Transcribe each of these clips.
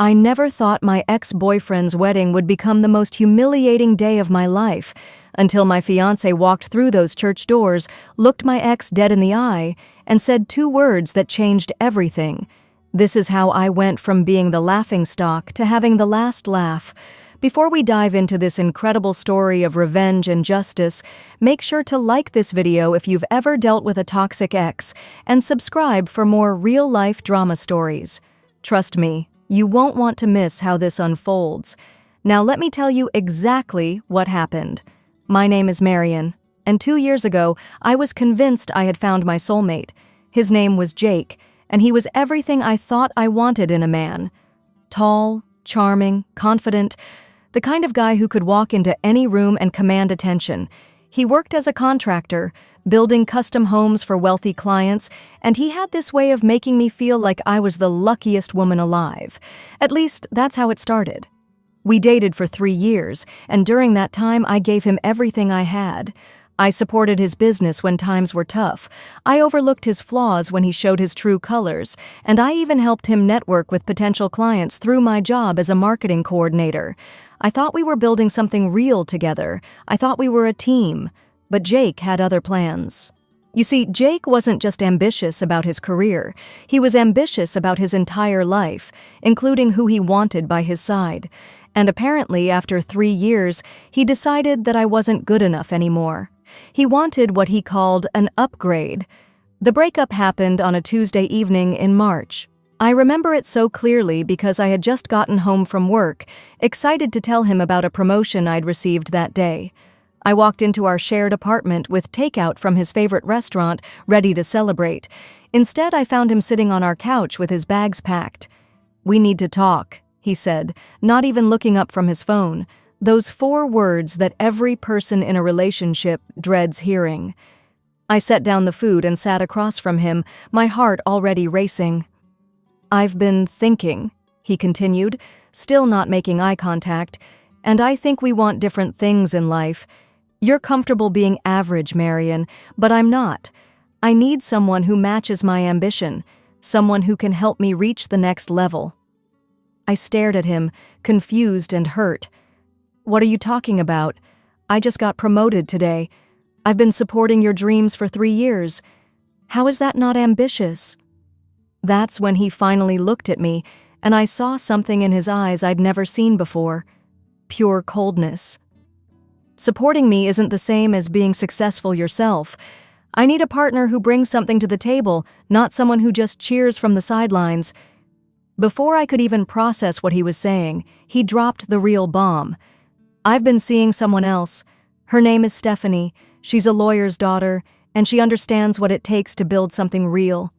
I never thought my ex-boyfriend's wedding would become the most humiliating day of my life, until my fiancé walked through those church doors, looked my ex dead in the eye, and said 2 words that changed everything. This is how I went from being the laughingstock to having the last laugh. Before we dive into this incredible story of revenge and justice, make sure to like this video if you've ever dealt with a toxic ex, and subscribe for more real-life drama stories. Trust me, you won't want to miss how this unfolds. Now let me tell you exactly what happened. My name is Marion, and 2 years ago, I was convinced I had found my soulmate. His name was Jake, and he was everything I thought I wanted in a man. Tall, charming, confident, the kind of guy who could walk into any room and command attention. He worked as a contractor, building custom homes for wealthy clients, and he had this way of making me feel like I was the luckiest woman alive. At least, that's how it started. We dated for 3 years, and during that time I gave him everything I had. I supported his business when times were tough. I overlooked his flaws when he showed his true colors, and I even helped him network with potential clients through my job as a marketing coordinator. I thought we were building something real together. I thought we were a team. But Jake had other plans. You see, Jake wasn't just ambitious about his career. He was ambitious about his entire life, including who he wanted by his side. And apparently, after 3 years, he decided that I wasn't good enough anymore. He wanted what he called an upgrade. The breakup happened on a Tuesday evening in March. I remember it so clearly because I had just gotten home from work, excited to tell him about a promotion I'd received that day. I walked into our shared apartment with takeout from his favorite restaurant, ready to celebrate. Instead, I found him sitting on our couch with his bags packed. "We need to talk," he said, not even looking up from his phone. Those 4 words that every person in a relationship dreads hearing. I set down the food and sat across from him, my heart already racing. "I've been thinking," he continued, still not making eye contact, "and I think we want different things in life. You're comfortable being average, Marion, but I'm not. I need someone who matches my ambition, someone who can help me reach the next level." I stared at him, confused and hurt. "What are you talking about? I just got promoted today. I've been supporting your dreams for 3 years. How is that not ambitious?" That's when he finally looked at me, and I saw something in his eyes I'd never seen before. Pure coldness. "Supporting me isn't the same as being successful yourself. I need a partner who brings something to the table, not someone who just cheers from the sidelines." Before I could even process what he was saying, he dropped the real bomb. "I've been seeing someone else. Her name is Stephanie. She's a lawyer's daughter, and she understands what it takes to build something real."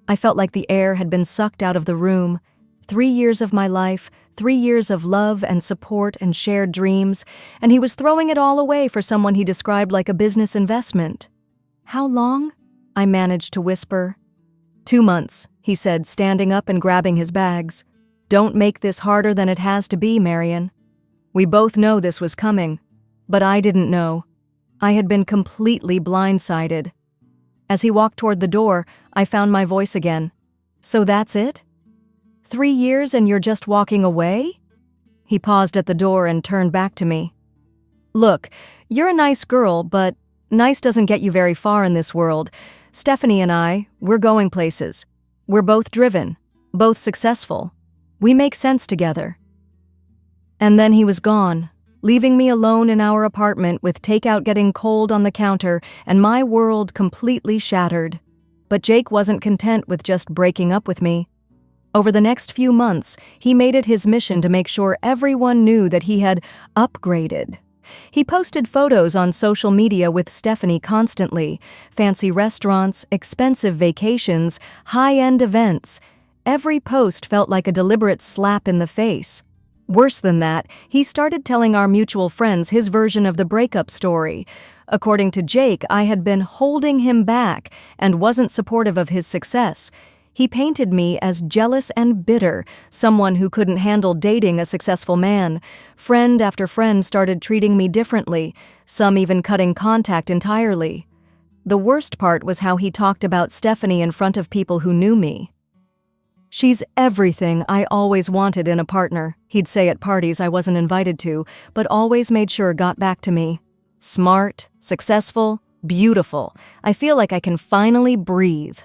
I felt like the air had been sucked out of the room. 3 years of my life, 3 years of love and support and shared dreams, and he was throwing it all away for someone he described like a business investment. "How long?" I managed to whisper. 2 months, he said, standing up and grabbing his bags. "Don't make this harder than it has to be, Marion. We both know this was coming, but I didn't know. I had been completely blindsided." As he walked toward the door, I found my voice again. "So that's it? 3 years and you're just walking away?" He paused at the door and turned back to me. "Look, you're a nice girl, but nice doesn't get you very far in this world. Stephanie and we're going places. We're both driven, both successful. We make sense together." And then he was gone, leaving me alone in our apartment with takeout getting cold on the counter and my world completely shattered. But Jake wasn't content with just breaking up with me. Over the next few months, he made it his mission to make sure everyone knew that he had upgraded. He posted photos on social media with Stephanie constantly, fancy restaurants, expensive vacations, high-end events. Every post felt like a deliberate slap in the face. Worse than that, he started telling our mutual friends his version of the breakup story. According to Jake, I had been holding him back and wasn't supportive of his success. He painted me as jealous and bitter, someone who couldn't handle dating a successful man. Friend after friend started treating me differently, some even cutting contact entirely. The worst part was how he talked about Stephanie in front of people who knew me. "She's everything I always wanted in a partner," he'd say at parties I wasn't invited to, but always made sure got back to me. Smart, successful, beautiful. I feel like I can finally breathe.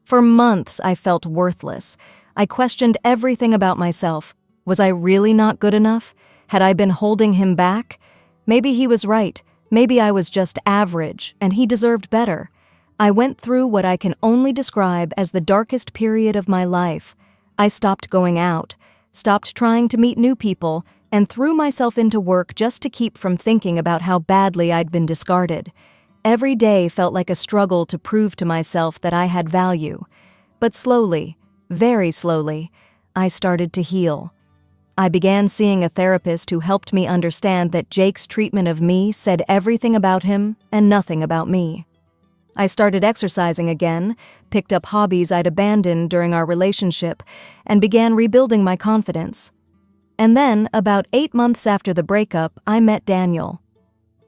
For months, I felt worthless. I questioned everything about myself. Was I really not good enough? Had I been holding him back? Maybe he was right. Maybe I was just average, and he deserved better. I went through what I can only describe as the darkest period of my life. I stopped going out, stopped trying to meet new people, and threw myself into work just to keep from thinking about how badly I'd been discarded. Every day felt like a struggle to prove to myself that I had value. But slowly, very slowly, I started to heal. I began seeing a therapist who helped me understand that Jake's treatment of me said everything about him and nothing about me. I started exercising again, picked up hobbies I'd abandoned during our relationship, and began rebuilding my confidence. And then, about 8 months after the breakup, I met Daniel.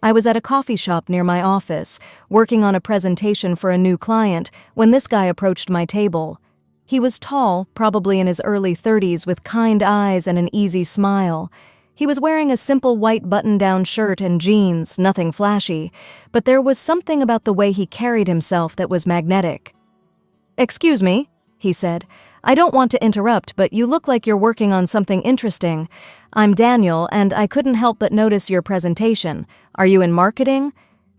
I was at a coffee shop near my office, working on a presentation for a new client, when this guy approached my table. He was tall, probably in his early 30s, with kind eyes and an easy smile. He was wearing a simple white button-down shirt and jeans, nothing flashy, but there was something about the way he carried himself that was magnetic. "Excuse me," he said. "I don't want to interrupt, but you look like you're working on something interesting. I'm Daniel, and I couldn't help but notice your presentation. Are you in marketing?"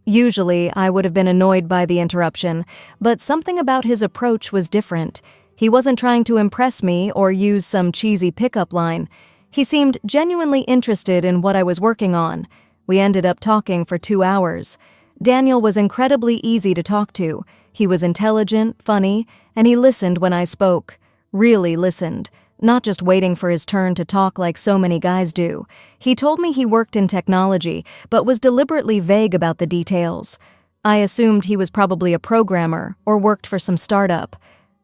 Usually, I would have been annoyed by the interruption, but something about his approach was different. He wasn't trying to impress me or use some cheesy pickup line. He seemed genuinely interested in what I was working on. We ended up talking for 2 hours. Daniel was incredibly easy to talk to. He was intelligent, funny, and he listened when I spoke. Really listened, not just waiting for his turn to talk like so many guys do. He told me he worked in technology, but was deliberately vague about the details. I assumed he was probably a programmer or worked for some startup.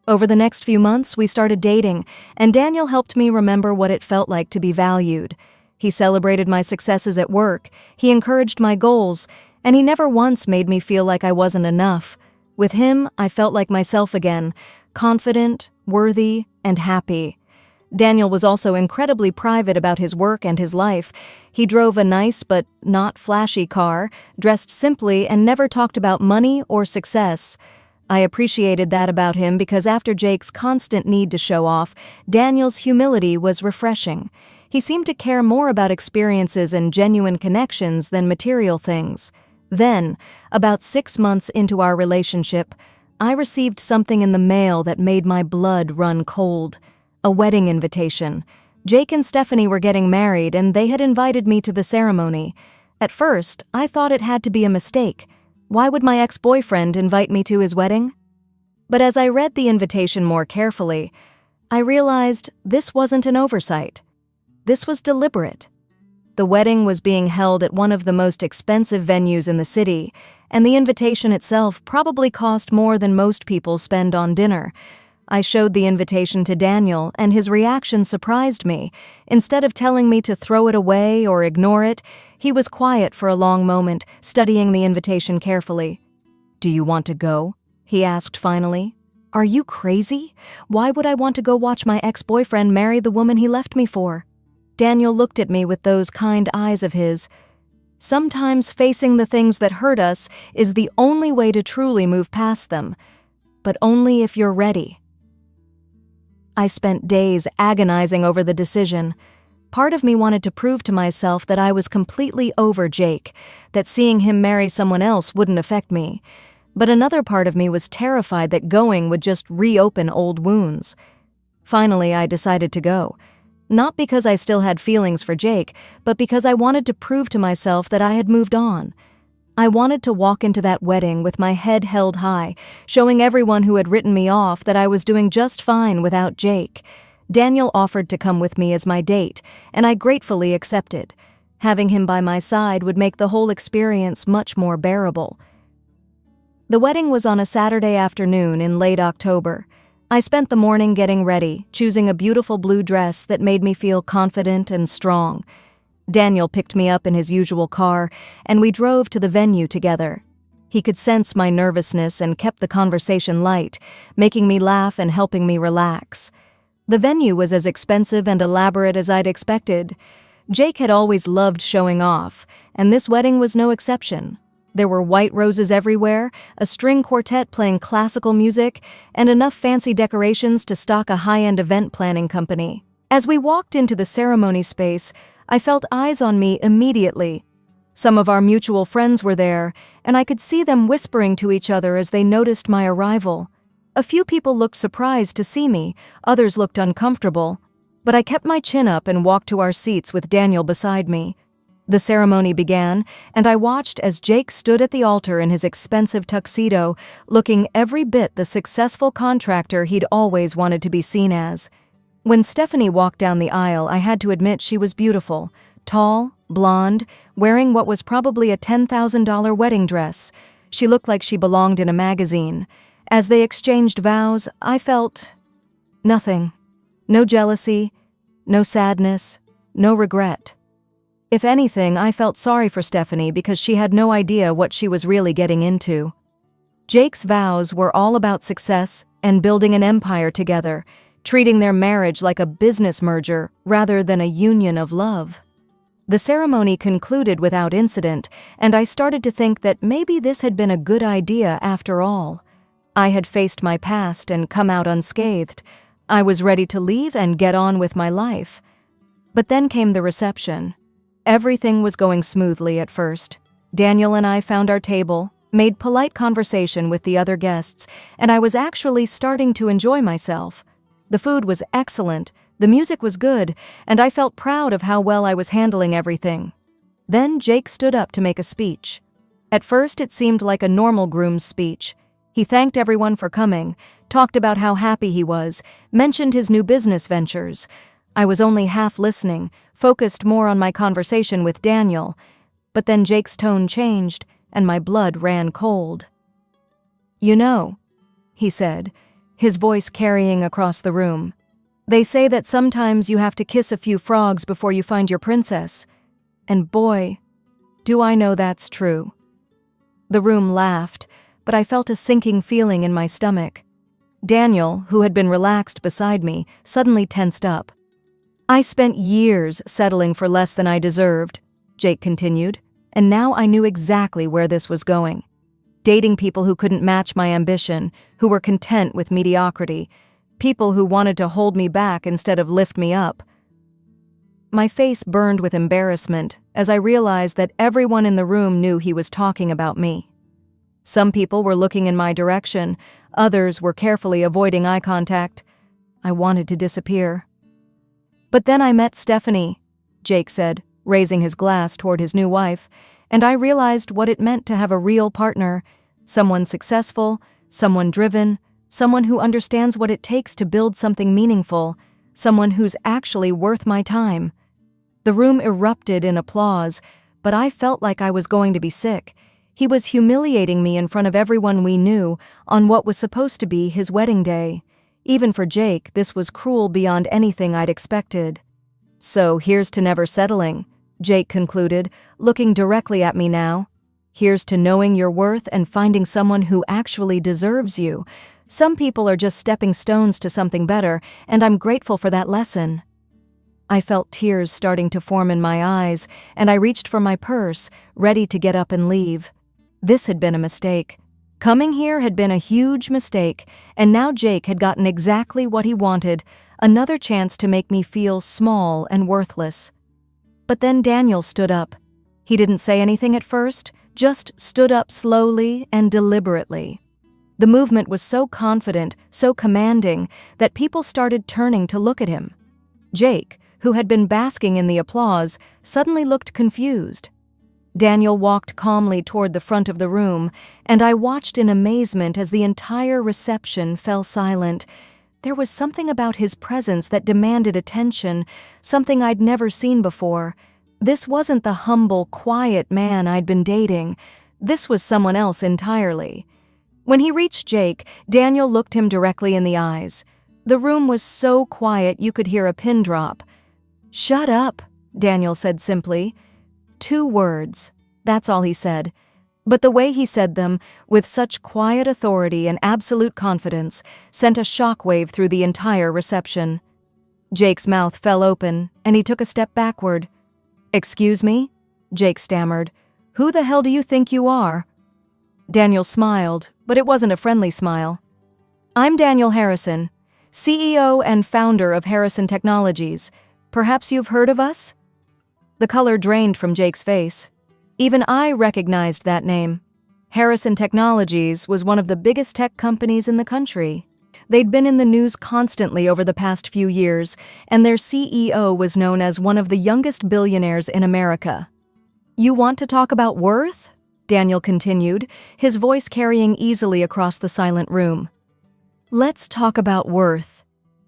Over the next few months, we started dating, and Daniel helped me remember what it felt like to be valued. He celebrated my successes at work, he encouraged my goals, and he never once made me feel like I wasn't enough. With him, I felt like myself again, confident, worthy, and happy. Daniel was also incredibly private about his work and his life. He drove a nice but not flashy car, dressed simply, and never talked about money or success. I appreciated that about him because after Jake's constant need to show off, Daniel's humility was refreshing. He seemed to care more about experiences and genuine connections than material things. Then, about 6 months into our relationship, I received something in the mail that made my blood run cold. A wedding invitation. Jake and Stephanie were getting married, and they had invited me to the ceremony. At first, I thought it had to be a mistake. Why would my ex-boyfriend invite me to his wedding? But as I read the invitation more carefully, I realized this wasn't an oversight. This was deliberate. The wedding was being held at one of the most expensive venues in the city, and the invitation itself probably cost more than most people spend on dinner. I showed the invitation to Daniel, and his reaction surprised me. Instead of telling me to throw it away or ignore it, he was quiet for a long moment, studying the invitation carefully. "Do you want to go?" he asked finally. "Are you crazy? Why would I want to go watch my ex-boyfriend marry the woman he left me for?" Daniel looked at me with those kind eyes of his. Sometimes facing the things that hurt us is the only way to truly move past them, but only if you're ready. I spent days agonizing over the decision. Part of me wanted to prove to myself that I was completely over Jake, that seeing him marry someone else wouldn't affect me. But another part of me was terrified that going would just reopen old wounds. Finally, I decided to go. Not because I still had feelings for Jake, but because I wanted to prove to myself that I had moved on. I wanted to walk into that wedding with my head held high, showing everyone who had written me off that I was doing just fine without Jake. Daniel offered to come with me as my date, and I gratefully accepted. Having him by my side would make the whole experience much more bearable. The wedding was on a Saturday afternoon in late October. I spent the morning getting ready, choosing a beautiful blue dress that made me feel confident and strong. Daniel picked me up in his usual car, and we drove to the venue together. He could sense my nervousness and kept the conversation light, making me laugh and helping me relax. The venue was as expensive and elaborate as I'd expected. Jake had always loved showing off, and this wedding was no exception. There were white roses everywhere, a string quartet playing classical music, and enough fancy decorations to stock a high-end event planning company. As we walked into the ceremony space, I felt eyes on me immediately. Some of our mutual friends were there, and I could see them whispering to each other as they noticed my arrival. A few people looked surprised to see me, others looked uncomfortable, but I kept my chin up and walked to our seats with Daniel beside me. The ceremony began, and I watched as Jake stood at the altar in his expensive tuxedo, looking every bit the successful contractor he'd always wanted to be seen as. When Stephanie walked down the aisle, I had to admit she was beautiful, tall, blonde, wearing what was probably a $10,000 wedding dress. She looked like she belonged in a magazine. As they exchanged vows, I felt nothing. No jealousy, no sadness, no regret. If anything, I felt sorry for Stephanie because she had no idea what she was really getting into. Jake's vows were all about success and building an empire together, treating their marriage like a business merger rather than a union of love. The ceremony concluded without incident, and I started to think that maybe this had been a good idea after all. I had faced my past and come out unscathed. I was ready to leave and get on with my life. But then came the reception. Everything was going smoothly at first. Daniel and I found our table, made polite conversation with the other guests, and I was actually starting to enjoy myself. The food was excellent, the music was good, and I felt proud of how well I was handling everything. Then Jake stood up to make a speech. At first it seemed like a normal groom's speech. He thanked everyone for coming, talked about how happy he was, mentioned his new business ventures. I was only half listening, focused more on my conversation with Daniel. But then Jake's tone changed, and my blood ran cold. "You know," he said, his voice carrying across the room, "they say that sometimes you have to kiss a few frogs before you find your princess. And boy, do I know that's true." The room laughed, but I felt a sinking feeling in my stomach. Daniel, who had been relaxed beside me, suddenly tensed up. "I spent years settling for less than I deserved," Jake continued, "and now I knew exactly where this was going. Dating people who couldn't match my ambition, who were content with mediocrity, people who wanted to hold me back instead of lift me up." My face burned with embarrassment as I realized that everyone in the room knew he was talking about me. Some people were looking in my direction, others were carefully avoiding eye contact. I wanted to disappear. "But then I met Stephanie," Jake said, raising his glass toward his new wife, "and I realized what it meant to have a real partner, someone successful, someone driven, someone who understands what it takes to build something meaningful, someone who's actually worth my time." The room erupted in applause, but I felt like I was going to be sick. He was humiliating me in front of everyone we knew on what was supposed to be his wedding day. Even for Jake, this was cruel beyond anything I'd expected. "So here's to never settling," Jake concluded, looking directly at me now. "Here's to knowing your worth and finding someone who actually deserves you. Some people are just stepping stones to something better, and I'm grateful for that lesson." I felt tears starting to form in my eyes, and I reached for my purse, ready to get up and leave. This had been a mistake. Coming here had been a huge mistake, and now Jake had gotten exactly what he wanted, another chance to make me feel small and worthless. But then Daniel stood up. He didn't say anything at first, just stood up slowly and deliberately. The movement was so confident, so commanding, that people started turning to look at him. Jake, who had been basking in the applause, suddenly looked confused. Daniel walked calmly toward the front of the room, and I watched in amazement as the entire reception fell silent. There was something about his presence that demanded attention, something I'd never seen before. This wasn't the humble, quiet man I'd been dating. This was someone else entirely. When he reached Jake, Daniel looked him directly in the eyes. The room was so quiet you could hear a pin drop. "Shut up," Daniel said simply. 2 words. That's all he said. But the way he said them, with such quiet authority and absolute confidence, sent a shockwave through the entire reception. Jake's mouth fell open, and he took a step backward. "Excuse me?" Jake stammered. "Who the hell do you think you are?" Daniel smiled, but it wasn't a friendly smile. "I'm Daniel Harrison, CEO and founder of Harrison Technologies. Perhaps you've heard of us?" The color drained from Jake's face. Even I recognized that name. Harrison Technologies was one of the biggest tech companies in the country. They'd been in the news constantly over the past few years, and their CEO was known as one of the youngest billionaires in America. "You want to talk about worth?" Daniel continued, his voice carrying easily across the silent room. "Let's talk about worth.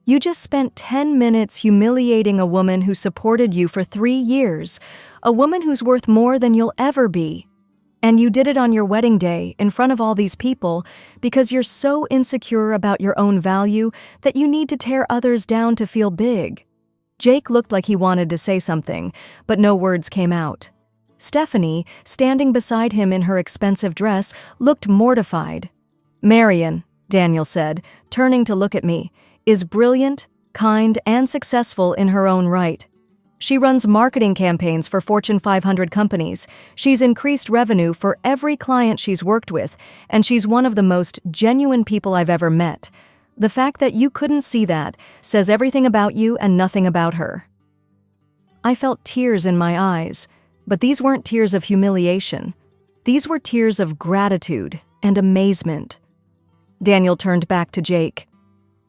You just spent 10 minutes humiliating a woman who supported you for 3 years, a woman who's worth more than you'll ever be. And you did it on your wedding day, in front of all these people, because you're so insecure about your own value that you need to tear others down to feel big." Jake looked like he wanted to say something, but no words came out. Stephanie, standing beside him in her expensive dress, looked mortified. "Marion," Daniel said, turning to look at me, "is brilliant, kind, and successful in her own right. She runs marketing campaigns for Fortune 500 companies. She's increased revenue for every client she's worked with, and she's one of the most genuine people I've ever met. The fact that you couldn't see that says everything about you and nothing about her." I felt tears in my eyes, but these weren't tears of humiliation. These were tears of gratitude and amazement. Daniel turned back to Jake.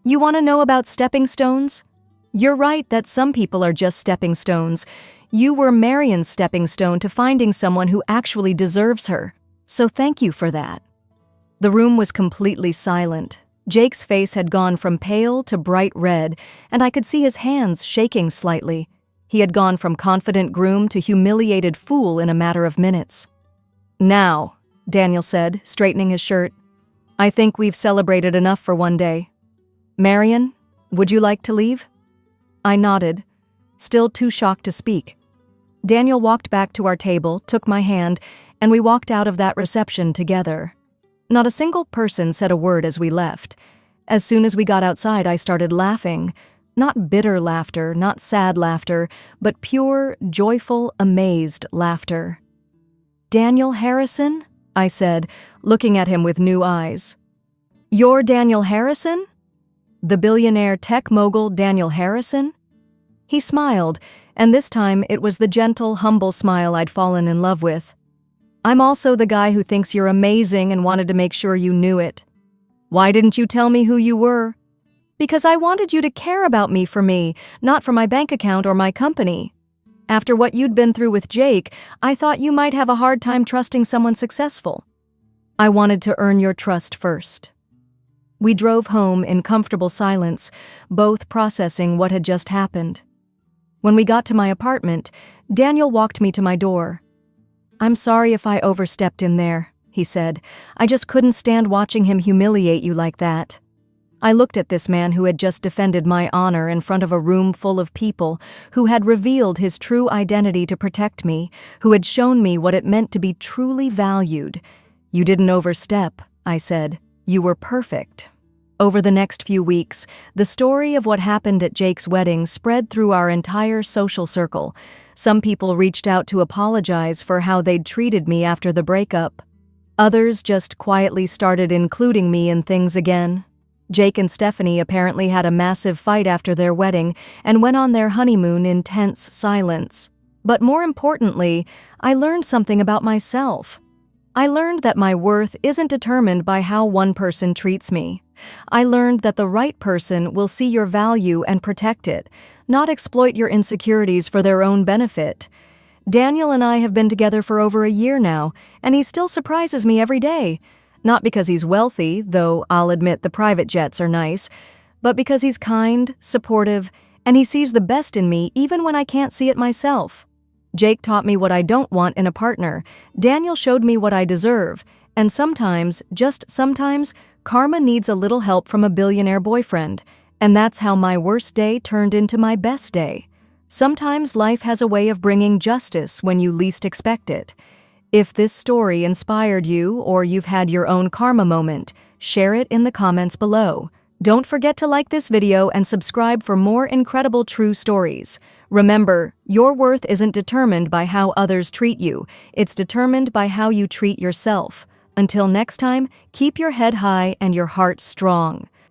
"You want to know about stepping stones? You're right that some people are just stepping stones. You were Marion's stepping stone to finding someone who actually deserves her. So thank you for that." The room was completely silent. Jake's face had gone from pale to bright red, and I could see his hands shaking slightly. He had gone from confident groom to humiliated fool in a matter of minutes. "Now," Daniel said, straightening his shirt, "I think we've celebrated enough for one day. Marion, would you like to leave?" I nodded, still too shocked to speak. Daniel walked back to our table, took my hand, and we walked out of that reception together. Not a single person said a word as we left. As soon as we got outside, I started laughing. Not bitter laughter, not sad laughter, but pure, joyful, amazed laughter. "Daniel Harrison?" I said, looking at him with new eyes. "You're Daniel Harrison? The billionaire tech mogul Daniel Harrison?" He smiled, and this time it was the gentle, humble smile I'd fallen in love with. "I'm also the guy who thinks you're amazing and wanted to make sure you knew it. Why didn't you tell me who you were?" "Because I wanted you to care about me for me, not for my bank account or my company. After what you'd been through with Jake, I thought you might have a hard time trusting someone successful. I wanted to earn your trust first." We drove home in comfortable silence, both processing what had just happened. When we got to my apartment, Daniel walked me to my door. "I'm sorry if I overstepped in there," he said. "I just couldn't stand watching him humiliate you like that." I looked at this man who had just defended my honor in front of a room full of people, who had revealed his true identity to protect me, who had shown me what it meant to be truly valued. "You didn't overstep," I said. "You were perfect." Over the next few weeks, the story of what happened at Jake's wedding spread through our entire social circle. Some people reached out to apologize for how they'd treated me after the breakup. Others just quietly started including me in things again. Jake and Stephanie apparently had a massive fight after their wedding and went on their honeymoon in tense silence. But more importantly, I learned something about myself. I learned that my worth isn't determined by how one person treats me. I learned that the right person will see your value and protect it, not exploit your insecurities for their own benefit. Daniel and I have been together for over a year now, and he still surprises me every day. Not because he's wealthy, though I'll admit the private jets are nice, but because he's kind, supportive, and he sees the best in me even when I can't see it myself. Jake taught me what I don't want in a partner. Daniel showed me what I deserve. And sometimes, just sometimes, karma needs a little help from a billionaire boyfriend. And that's how my worst day turned into my best day. Sometimes life has a way of bringing justice when you least expect it. If this story inspired you or you've had your own karma moment, share it in the comments below. Don't forget to like this video and subscribe for more incredible true stories. Remember, your worth isn't determined by how others treat you, it's determined by how you treat yourself. Until next time, keep your head high and your heart strong.